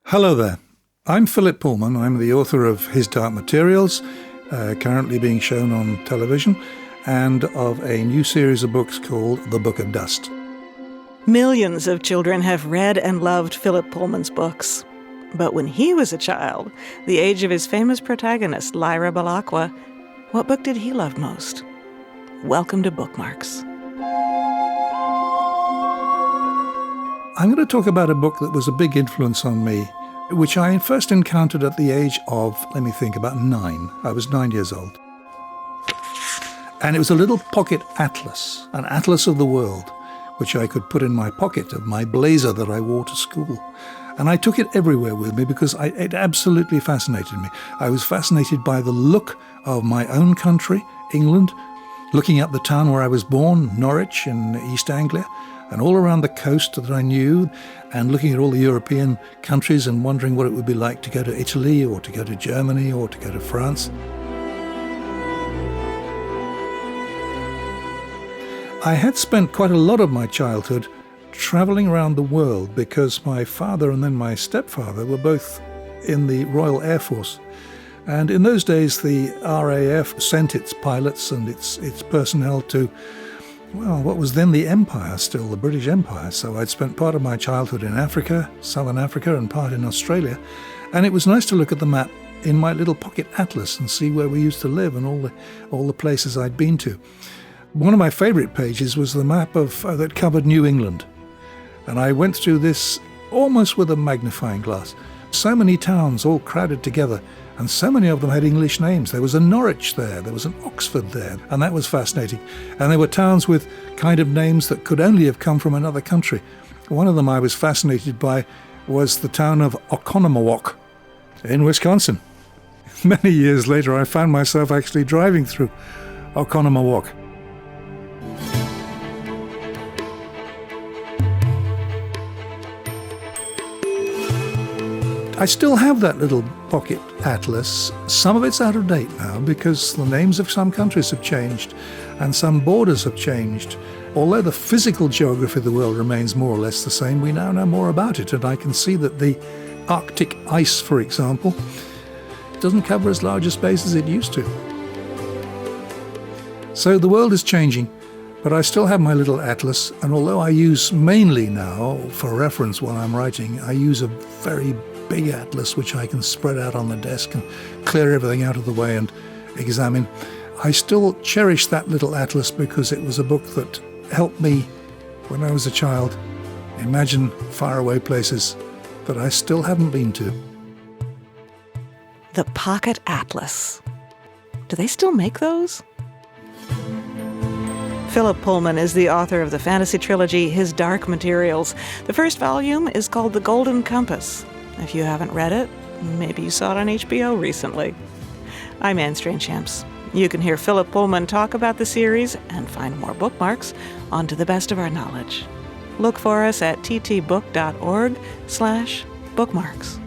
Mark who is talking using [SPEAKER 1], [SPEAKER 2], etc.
[SPEAKER 1] Hello there. I'm Philip Pullman. I'm the author of His Dark Materials, currently being shown on television, and of a new series of books called The Book of Dust.
[SPEAKER 2] Millions of children have read and loved Philip Pullman's books. But when he was a child, the age of his famous protagonist, Lyra Belacqua, what book did he love most? Welcome to Bookmarks.
[SPEAKER 1] I'm going to talk about a book that was a big influence on me, which I first encountered at the age of, about 9. I was 9 years old. And it was a little pocket atlas, an atlas of the world, which I could put in my pocket of my blazer that I wore to school. And I took it everywhere with me because it absolutely fascinated me. I was fascinated by the look of my own country, England, looking at the town where I was born, Norwich in East Anglia, and all around the coast that I knew, and looking at all the European countries and wondering what it would be like to go to Italy or to go to Germany or to go to France. I had spent quite a lot of my childhood travelling around the world because my father and then my stepfather were both in the Royal Air Force. And in those days, the RAF sent its pilots and its personnel to, what was then the Empire, still the British Empire. So I'd spent part of my childhood in Africa, Southern Africa, and part in Australia. And it was nice to look at the map in my little pocket atlas and see where we used to live and all the places I'd been to. One of my favourite pages was the map that covered New England. And I went through this almost with a magnifying glass. So many towns all crowded together, and so many of them had English names. There was a Norwich there was an Oxford there, and that was fascinating. And there were towns with kind of names that could only have come from another country. One of them I was fascinated by was the town of Oconomowoc in Wisconsin. Many years later, I found myself actually driving through Oconomowoc. I still have that little pocket atlas. Some of it's out of date now because the names of some countries have changed and some borders have changed. Although the physical geography of the world remains more or less the same, we now know more about it, and I can see that the Arctic ice, for example, doesn't cover as large a space as it used to. So the world is changing, but I still have my little atlas, and although I use mainly now, for reference while I'm writing, I use a very big atlas which I can spread out on the desk and clear everything out of the way and examine. I still cherish that little atlas because it was a book that helped me, when I was a child, imagine faraway places that I still haven't been to.
[SPEAKER 2] The Pocket Atlas. Do they still make those? Philip Pullman is the author of the fantasy trilogy His Dark Materials. The first volume is called The Golden Compass. If you haven't read it, maybe you saw it on HBO recently. I'm Anne Strange-Champs. You can hear Philip Pullman talk about the series and find more bookmarks on To the Best of Our Knowledge. Look for us at ttbook.org/bookmarks.